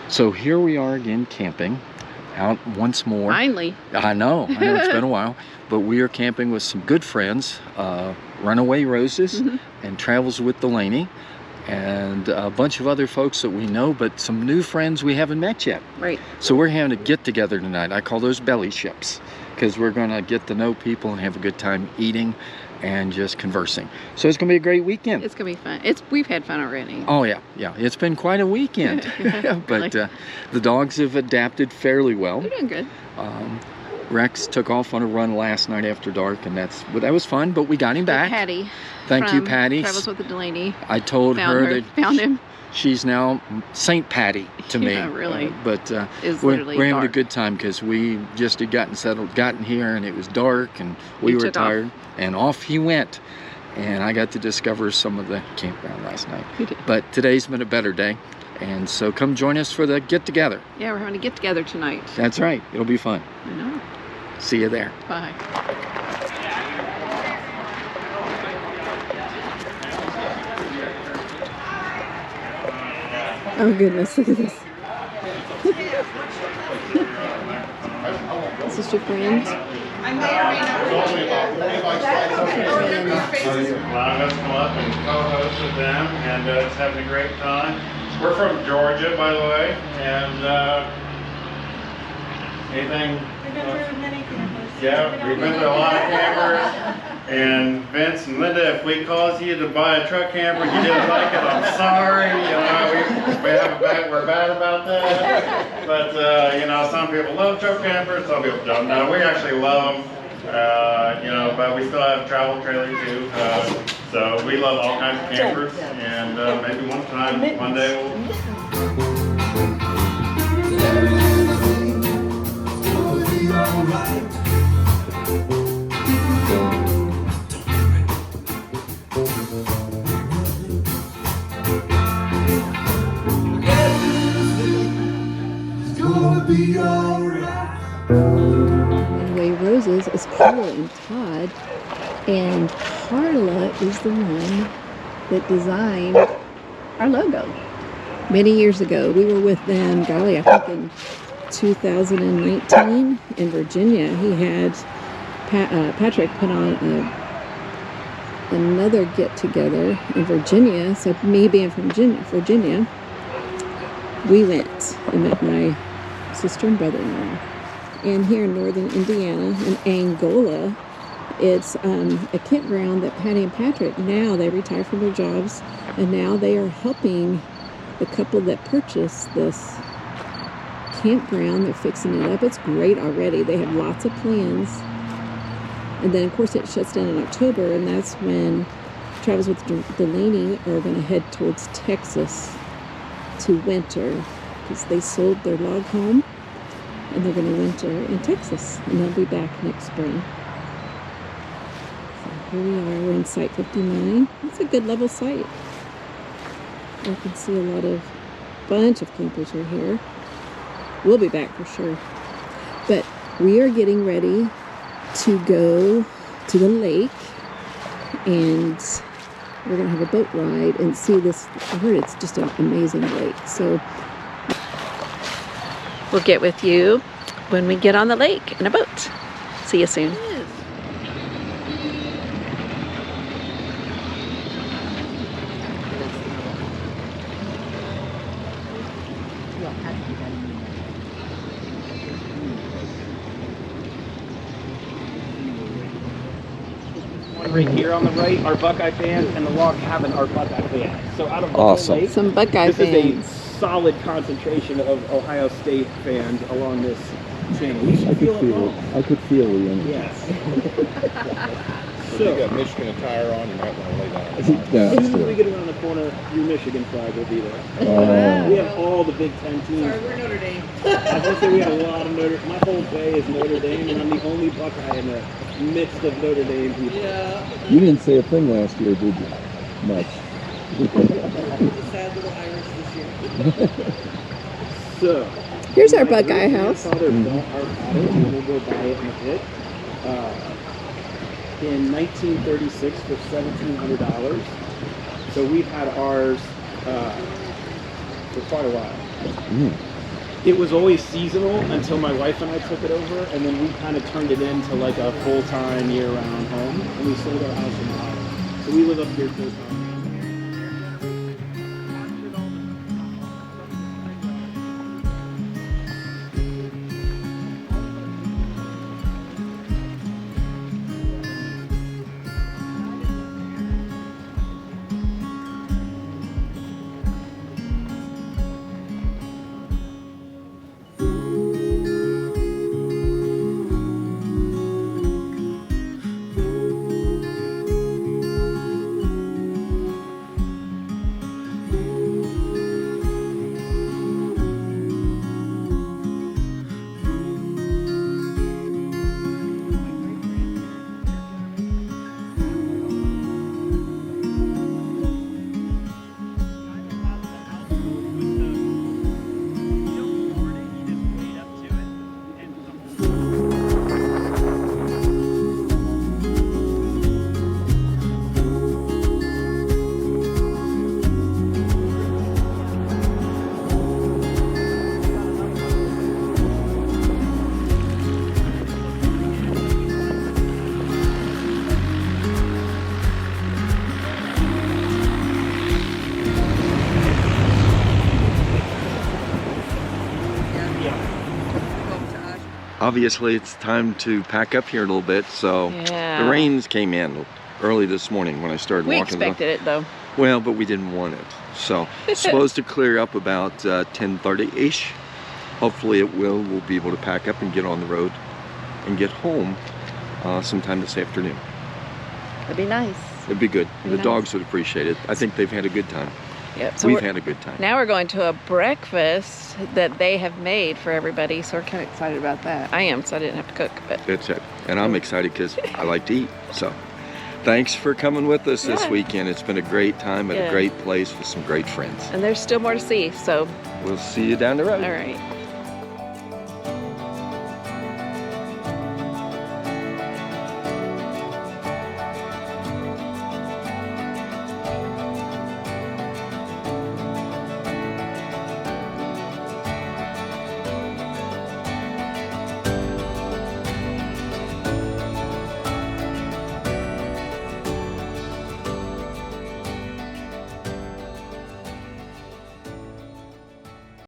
So here we are again camping, out once more. Finally. I know, it's been a while. But we are camping with some good friends, Runaway Roses and Travels with Delaney, and a bunch of other folks that we know, but some new friends we haven't met yet. Right. So we're having a get-together tonight. I call those belly ships, because we're going to get to know people and have a good time eating and just conversing. So it's going to be a great weekend. It's going to be fun. We've had fun already. Oh, yeah. It's been quite a weekend. But the dogs have adapted fairly well. They're doing good. Rex took off on a run last night after dark, and that was fun, but we got him back. Patty. Thank you, Patty. Travels with the Delaney. I told her that found him. She's now Saint Patty to me. Yeah, really. But we're having a good time because we just had gotten here, and it was dark, and we were tired, and off he went. And I got to discover some of the campground last night. But today's been a better day, and so come join us for the get-together. Yeah, we're having a get-together tonight. That's right. It'll be fun. I know. See you there. Bye. Oh goodness, look at this. This is your friend? Allowing us to come up and co-host with them, and it's having a great time. We're from Georgia, by the way, and anything? Yeah, we've been to a lot of campers. And Vince and Linda, if we caused you to buy a truck camper, you didn't like it, I'm sorry. You know, we're bad about that. But you know, some people love truck campers, some people don't. No, we actually love them. You know, but we still have travel trailers too. So we love all kinds of campers, and maybe one day Runaway Roses is Carla and Todd, and Carla is the one that designed our logo. Many years ago, we were with them, golly, I think in 2019 in Virginia. He had Patrick put on another get-together in Virginia, so me being from Virginia, we went and met my sister and brother-in-law. And here in northern Indiana, in Angola, it's a campground that Patty and Patrick, now they retired from their jobs, and now they are helping the couple that purchased this campground. They're fixing it up. It's great already. They have lots of plans. And then, of course, it shuts down in October, and that's when Travels with Delaney are going to head towards Texas to winter, because they sold their log home and they're going to winter in Texas, and they'll be back next spring. So here we are, we're in Site 59. It's a good level site. You can see a bunch of campers are here. We'll be back for sure. But we are getting ready to go to the lake, and we're going to have a boat ride and see this. I heard it's just an amazing lake. So we'll get with you when we get on the lake in a boat. See you soon. Right here on the right are Buckeye fans, and the log cabin are Buckeye fans. So out of the awesome. whole lake, Some Buckeye fans. This is a solid concentration of Ohio State fans along this chain. I could feel the energy. Yes. If you got Michigan attire on, you might want to lay down. As soon as we get around the corner, your Michigan flag will be there. We have all the Big Ten teams. Sorry, we're Notre Dame. I was going to say we have a lot of my whole bay is Notre Dame, and I'm the only Buckeye in the midst of Notre Dame people. Yeah. You didn't say a thing last year, did you? Much. The sad little Irish this year. So, here's our Buckeye house. My father bought our cottage, and we'll go buy it in a bit. In 1936 for $1,700. So we've had ours for quite a while. it was always seasonal until my wife and I took it over, and then we kind of turned it into like a full-time year-round home, and we sold our house in Ohio. So we live up here full-time. Obviously, it's time to pack up here a little bit, so the rains came in early this morning when I started walking. We expected it, though. Well, but we didn't want it. So it's supposed to clear up about 10:30-ish. Hopefully it will. We'll be able to pack up and get on the road and get home sometime this afternoon. That'd be nice. It'd be good. The dogs would appreciate it. I think they've had a good time. Yep. So we've had a good time. Now we're going to a breakfast that they have made for everybody, so we're kind of excited about that. I am, so I didn't have to cook. But that's it. And I'm excited because I like to eat. So thanks for coming with us this weekend. It's been a great time at a great place with some great friends. And there's still more to see, so we'll see you down the road. All right.